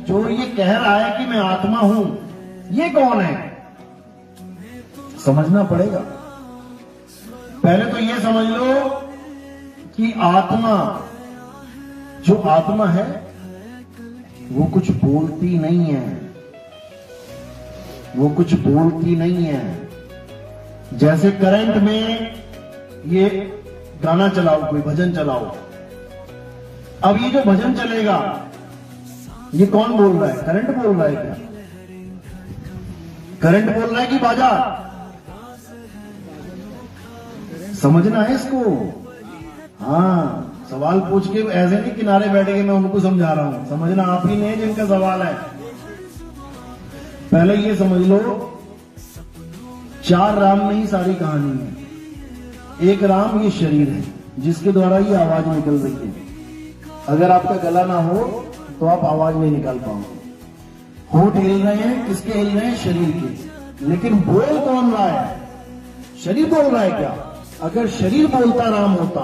जो ये कह रहा है कि मैं आत्मा हूं, ये कौन है? समझना पड़ेगा। पहले तो ये समझ लो कि आत्मा, जो आत्मा है वो कुछ बोलती नहीं है, वो कुछ बोलती नहीं है। जैसे करंट में ये गाना चलाओ, कोई भजन चलाओ, अब ये जो भजन चलेगा ये कौन बोल रहा है? करंट बोल रहा है क्या? करंट बोल रहा है कि बाजार? समझना है इसको। हाँ, सवाल पूछ के ऐसे नहीं किनारे बैठ के मैं उनको समझा रहा हूं, समझना आप ही नहीं जिनका सवाल है। पहले ये समझ लो, 4 राम में ही सारी कहानी है। एक राम ये शरीर है जिसके द्वारा ये आवाज निकल रही है। अगर आपका गला ना हो तो आप आवाज नहीं निकाल पाओगे। होठ हिल रहे हैं, किसके हिल रहे हैं? शरीर के। लेकिन बोल कौन रहा है? शरीर बोल रहा है क्या? अगर शरीर बोलता राम होता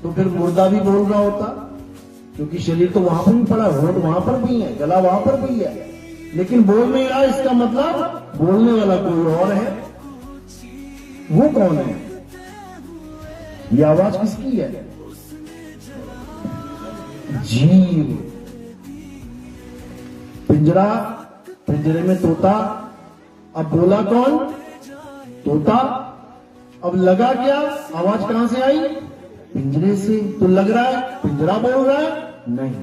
तो फिर मुर्दा भी बोल रहा होता, क्योंकि शरीर तो वहां पर भी पड़ा, होठ वहां पर भी है, गला वहां पर भी है, लेकिन बोल नहीं रहा। इसका मतलब बोलने वाला कोई और है। वो कौन है? ये आवाज किसकी है? जीव। पिंजरा, पिंजरे में तोता, अब बोला कौन? तोता। अब लगा क्या? आवाज कहां से आई? पिंजरे से। तो लग रहा है पिंजरा बोल रहा है? नहीं,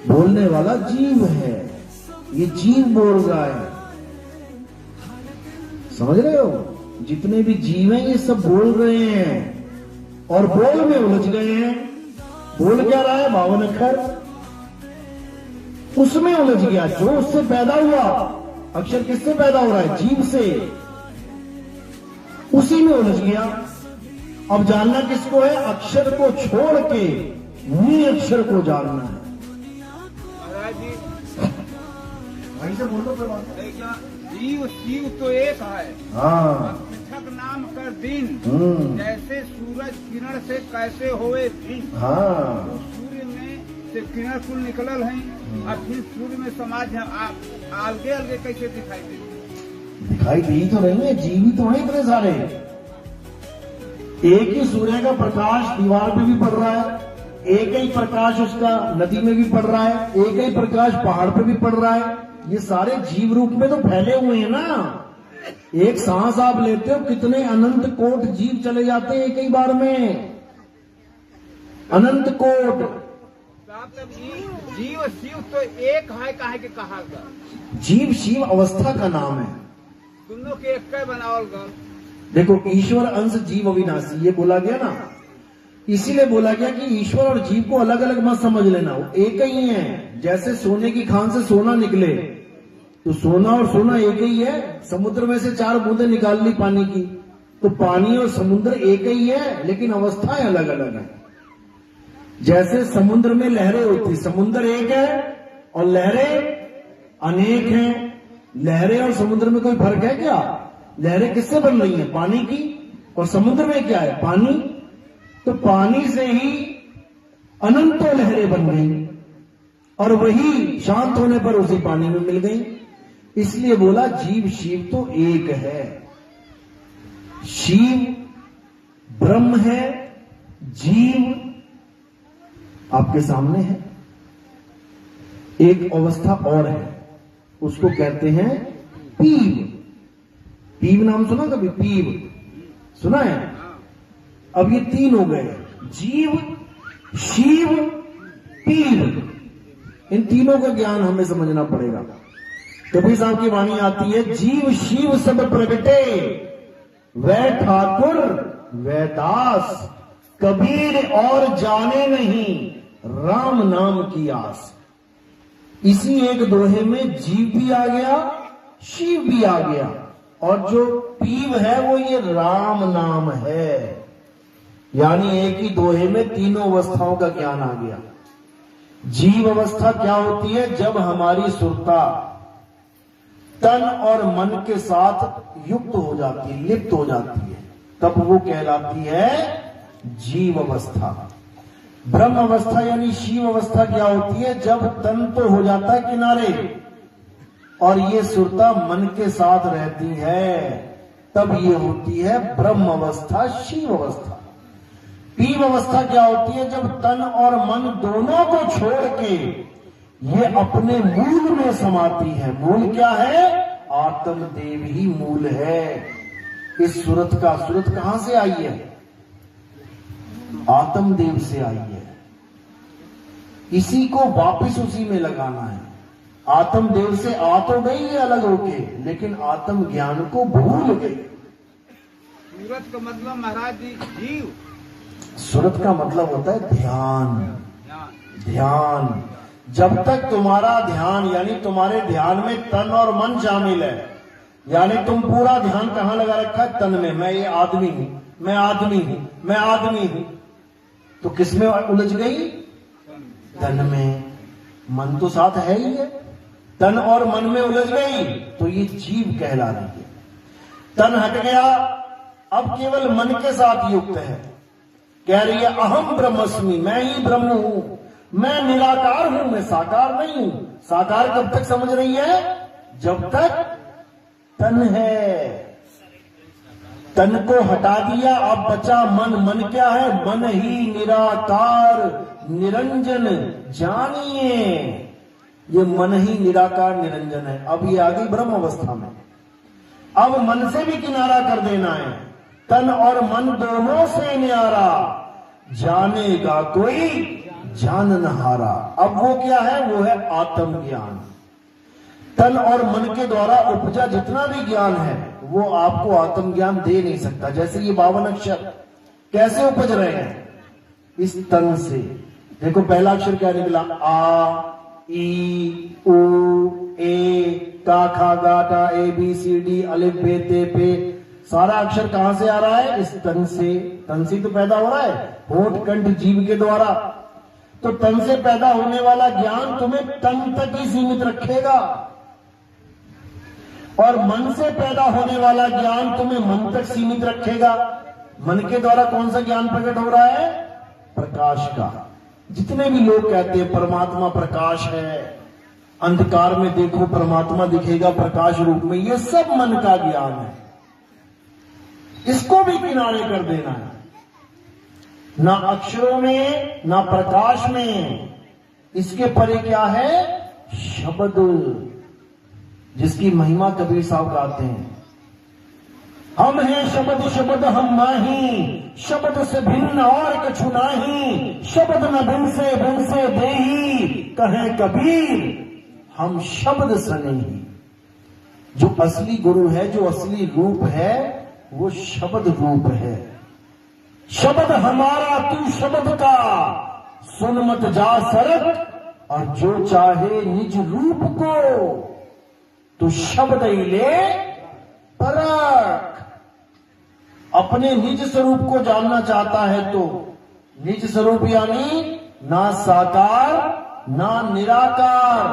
बोलने वाला जीव है। ये जीव बोल रहा है। समझ रहे हो? जितने भी जीव हैं ये सब बोल रहे हैं और बोल में उलझ गए हैं। बोल क्या रहा है? 52 अक्षर, उसमें उलझ गया। जो उससे पैदा हुआ, अक्षर किससे पैदा हो रहा है? जीव से। उसी में उलझ गया। अब जानना किसको है? अक्षर को छोड़ के नी अक्षर को जानना है। वहीं से बोलो फिर बात। जीव शिव तो एक है। हाँ, पृथक नाम कर दिन, जैसे सूरज किरण से कैसे होए दिन। हाँ, तो सूर्य में से किरण कुल निकलल है, और फिर सूर्य में समाज अलगे अलगे कैसे दिखाई दे? दिखाई दी तो नहीं है, जीव ही तो है इतने सारे। एक ही सूर्य का प्रकाश दीवार पे भी पड़ रहा है, एक ही प्रकाश उसका नदी में भी पड़ रहा है, एक ही प्रकाश पहाड़ पे भी पड़ रहा है। ये सारे जीव रूप में तो फैले हुए हैं ना। एक सांस आप लेते हो, कितने अनंत कोट जीव चले जाते हैं एक ही बार में। अनंत कोट। जीव शिव तो एक है, काहे के कहा गया? जीव शिव अवस्था का नाम है। दोनों के एक बनावल गया। देखो, ईश्वर अंश जीव अविनाशी, ये बोला गया ना। इसीलिए बोला गया कि ईश्वर और जीव को अलग अलग मत समझ लेना, वो एक ही है। जैसे सोने की खान से सोना निकले तो सोना और सोना एक ही है। समुद्र में से 4 बूंदें निकाल ली पानी की, तो पानी और समुद्र एक ही है, लेकिन अवस्थाएं अलग अलग है। जैसे समुद्र में लहरें होती, समुद्र एक है और लहरें अनेक हैं। लहरें और समुद्र में कोई फर्क है क्या? लहरें किससे बन रही हैं? पानी की। और समुद्र में क्या है? पानी। तो पानी से ही अनंतों लहरें बन गई और वही शांत होने पर उसी पानी में मिल गई। इसलिए बोला जीव शिव तो एक है। शिव ब्रह्म है, जीव आपके सामने है। एक अवस्था और है, उसको कहते हैं पीव। पीव नाम सुना कभी? पीव सुना है? अब ये 3 हो गए, जीव शिव पीव। इन तीनों का ज्ञान हमें समझना पड़ेगा। कबीर साहब की वाणी आती है, जीव शिव सब प्रगटे, वह ठाकुर वह दास, कबीर और जाने नहीं, राम नाम की आस। इसी एक दोहे में जीव भी आ गया, शिव भी आ गया, और जो पीव है वो ये राम नाम है। यानी एक ही दोहे में तीनों अवस्थाओं का ज्ञान आ गया। जीव अवस्था क्या होती है? जब हमारी सुरता तन और मन के साथ युक्त हो जाती है, लिप्त हो जाती है, तब वो कहलाती है जीव अवस्था। ब्रह्म अवस्था यानी शिव अवस्था क्या होती है? जब तन तो हो जाता है किनारे और ये सुरता मन के साथ रहती है, तब ये होती है ब्रह्म अवस्था, शिव अवस्था। पीव अवस्था क्या होती है? जब तन और मन दोनों को छोड़ के ये अपने मूल में समाती है। मूल क्या है? आत्मदेव ही मूल है। इस सूरत कहां से आई है? आत्मदेव से आई है। इसी को वापस उसी में लगाना है। आत्मदेव से आ तो गई है अलग होके, लेकिन आत्म ज्ञान को भूल गई। सूरत का मतलब महाराज जी जीव, सूरत का मतलब होता है ध्यान। ज्ञान। ध्यान, जब तक तुम्हारा ध्यान यानी तुम्हारे ध्यान में तन और मन शामिल है, यानी तुम पूरा ध्यान कहां लगा रखा है? तन में। मैं ये आदमी हूं, मैं आदमी हूं, मैं आदमी हूं, तो किसमें उलझ गई? तन में। मन तो साथ है ही है, तन और मन में उलझ गई तो ये जीव कहला रही है। तन हट गया, अब केवल मन के साथ युक्त है। कह रही है अहम ब्रह्मस्मि, मैं ही ब्रह्म हूं, मैं निराकार हूं, मैं साकार नहीं हूं। साकार कब तक समझ रही है? जब तक तन है। तन को हटा दिया, अब बचा मन। मन क्या है? मन ही निराकार निरंजन जानिए। ये मन ही निराकार निरंजन है। अब ये आ गई ब्रह्म अवस्था में। अब मन से भी किनारा कर देना है। तन और मन दोनों से न्यारा, जानेगा कोई जान न हारा। अब वो क्या है? वो है आत्मज्ञान। तन और मन के द्वारा उपजा जितना भी ज्ञान है वो आपको आत्मज्ञान दे नहीं सकता। जैसे ये 52 अक्षर कैसे उपज रहे हैं? इस तन से। देखो पहला अक्षर क्या निकला? आ, ई, उ, ए, का, खा, गा, टा, ए, बी, सी, डी, अलिफ, बे, ते, पे। सारा अक्षर कहां से आ रहा है? इस तन से। तन से तो पैदा हो रहा है, होठ कंठ जीभ के द्वारा। तो तन से पैदा होने वाला ज्ञान तुम्हें तन तक ही सीमित रखेगा, और मन से पैदा होने वाला ज्ञान तुम्हें मन तक सीमित रखेगा। मन के द्वारा कौन सा ज्ञान प्रकट हो रहा है? प्रकाश का। जितने भी लोग कहते हैं परमात्मा प्रकाश है, अंधकार में देखो परमात्मा दिखेगा प्रकाश रूप में, ये सब मन का ज्ञान है। इसको भी किनारे कर देना है। ना अक्षरों में ना प्रकाश में, इसके परे क्या है? शब्द, जिसकी महिमा कबीर साहब गाते हैं। हम हैं शब्द शब्द हम माही, शब्द से भिन्न और कछु नाही, शब्द न बिन से देही, कहे कबीर हम शब्द सने ही। जो असली गुरु है, जो असली रूप है, वो शब्द रूप है। शब्द हमारा तू शब्द का, सुन मत जा सरक, और जो चाहे निज रूप को, तो शब्द ही ले परख। अपने निज स्वरूप को जानना चाहता है तो निज स्वरूप यानी ना साकार ना निराकार,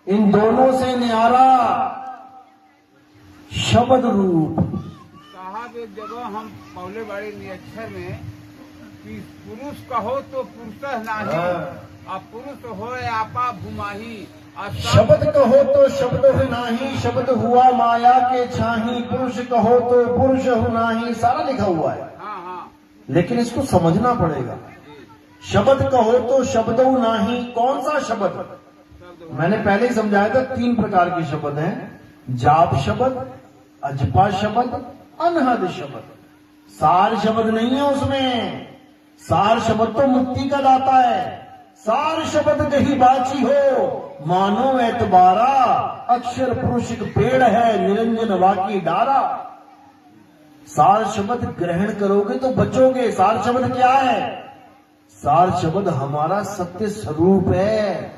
इन दोनों से न्यारा शब्द रूप। साहब एक जगह हम पहले बड़े निरक्षर में कि पुरुष कहो तो पुरुष नाही, और पुरुष हो आपा भूमाही। शब्द कहो तो शब्द हो नाही, शब्द हुआ माया के छाही, पुरुष कहो तो पुरुष हो नाही। सारा लिखा हुआ है। हाँ हाँ, लेकिन इसको समझना पड़ेगा। शब्द कहो तो शब्द हो नाही, कौन सा शब्द? मैंने पहले ही समझाया था 3 प्रकार के शब्द हैं। जाप शब्द, अजपा शब्द, अनहद शब्द। सार शब्द नहीं है उसमें। सार शब्द तो मुक्ति का दाता है। सार शब्द कही बाची हो, मानो एतबारा, अक्षर पुरुष पेड़ है, निरंजन वाकी डारा। सार शब्द ग्रहण करोगे तो बचोगे। सार शब्द क्या है? सार शब्द हमारा सत्य स्वरूप है,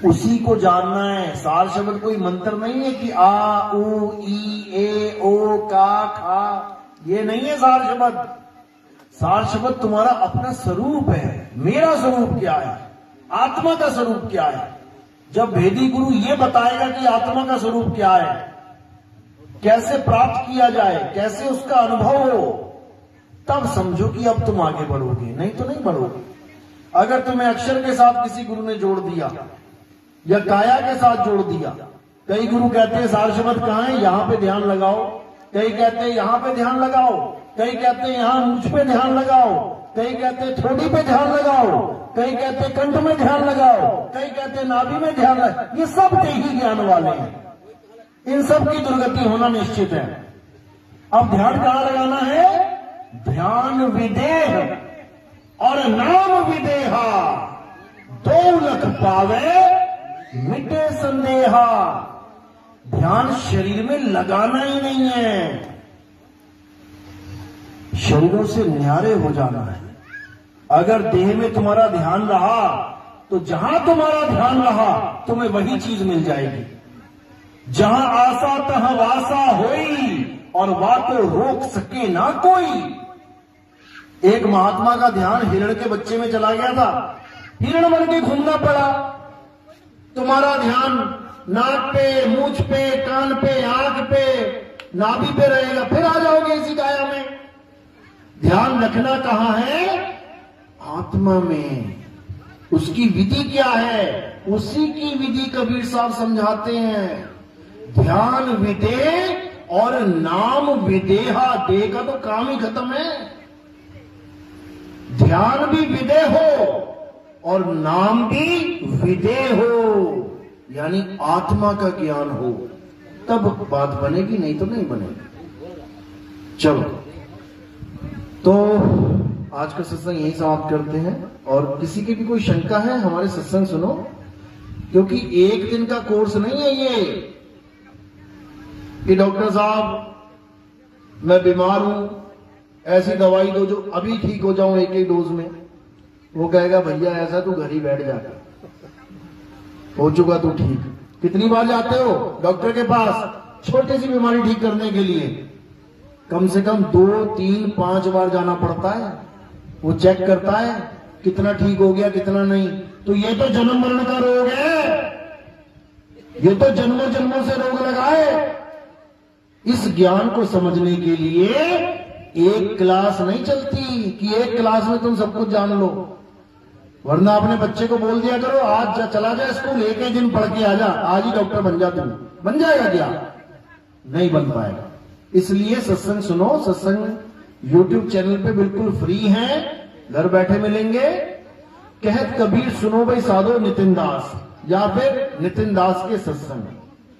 उसी को जानना है। सार शब्द कोई मंत्र नहीं है कि आ उ ई ए ओ का खा, ये नहीं है सार शब्द। सार शब्द तुम्हारा अपना स्वरूप है। मेरा स्वरूप क्या है? आत्मा का स्वरूप क्या है? जब भेदी गुरु ये बताएगा कि आत्मा का स्वरूप क्या है, कैसे प्राप्त किया जाए, कैसे उसका अनुभव हो, तब समझो कि अब तुम आगे बढ़ोगे, नहीं तो नहीं बढ़ोगे। अगर तुम्हें अक्षर के साथ किसी गुरु ने जोड़ दिया या काया के साथ जोड़ दिया, कई गुरु कहते हैं सार शब्द कहाँ है, यहां पे ध्यान लगाओ, कई कहते हैं यहां पे ध्यान लगाओ, कई कहते हैं यहां मूंछ पे ध्यान लगाओ, कई कहते हैं थोड़ी पे ध्यान लगाओ, कई कहते हैं कंठ में ध्यान लगाओ, कई कहते हैं नाभि में ध्यान लगाओ। ये सब देही ज्ञान वाले हैं, इन सब की दुर्गति होना निश्चित है। अब ध्यान कहां लगाना है? ध्यान विदेह और नाम विदेहा, 2 लख पावे मिटे संदेहा। ध्यान शरीर में लगाना ही नहीं है, शरीरों से न्यारे हो जाना है। अगर देह में तुम्हारा ध्यान रहा तो जहां तुम्हारा ध्यान रहा तुम्हें वही चीज मिल जाएगी। जहां आशा तहां वासा होई और वातो रोक सके ना कोई। एक महात्मा का ध्यान हिरण के बच्चे में चला गया था, हिरण बन के घूमना पड़ा। तुम्हारा ध्यान नाक पे, मूंछ पे, कान पे, आंख पे, नाभि पे रहेगा, फिर आ जाओगे इसी काया में। ध्यान रखना कहां है? आत्मा में। उसकी विधि क्या है? उसी की विधि कबीर साहब समझाते हैं। ध्यान विदेह और नाम विदेहा। देह का तो काम ही खत्म है। ध्यान भी विदेह हो और नाम भी विदेह हो, यानी आत्मा का ज्ञान हो, तब बात बनेगी, नहीं तो नहीं बनेगी। चलो, तो आज का सत्संग यही समाप्त करते हैं। और किसी की भी कोई शंका है, हमारे सत्संग सुनो, क्योंकि एक दिन का कोर्स नहीं है ये कि डॉक्टर साहब मैं बीमार हूं, ऐसी दवाई दो जो अभी ठीक हो जाऊं एक डोज में। वो कहेगा भैया ऐसा तू घर ही बैठ जा, हो चुका तू ठीक। कितनी बार जाते हो डॉक्टर के पास छोटी सी बीमारी ठीक करने के लिए? कम से कम 2, 3, 5 बार जाना पड़ता है। वो चेक करता है कितना ठीक हो गया कितना नहीं। तो ये तो जन्म मरण का रोग है, ये तो जन्मों जन्मों से रोग लगा है। इस ज्ञान को समझने के लिए एक क्लास नहीं चलती कि एक क्लास में तुम सब कुछ जान लो। वरना अपने बच्चे को बोल दिया करो आज चला जा स्कूल, एक ही दिन पढ़ के आ जा, आज ही डॉक्टर बन जा, तुम बन जाएगा क्या? नहीं बन पाएगा। इसलिए सत्संग सुनो। सत्संग YouTube चैनल पे बिल्कुल फ्री है, घर बैठे मिलेंगे। कहत कबीर सुनो भाई साधो नितिन दास, या फिर नितिन दास के सत्संग,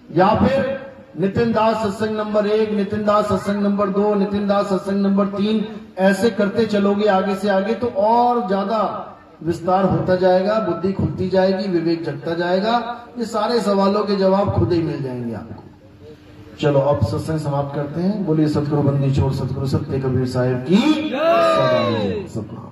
या फिर नितिन दास सत्संग नंबर 1, नितिन दास सत्संग नंबर 2, नितिन दास सत्संग नंबर 3, ऐसे करते चलोगे आगे से आगे तो और ज्यादा विस्तार होता जाएगा, बुद्धि खुलती जाएगी, विवेक जगता जाएगा। ये सारे सवालों के जवाब खुद ही मिल जाएंगे आपको। चलो अब सत्संग समाप्त करते हैं। बोलिए सतगुरु बंदी छोड़ सतगुरु सत्य कबीर साहिब की सदा।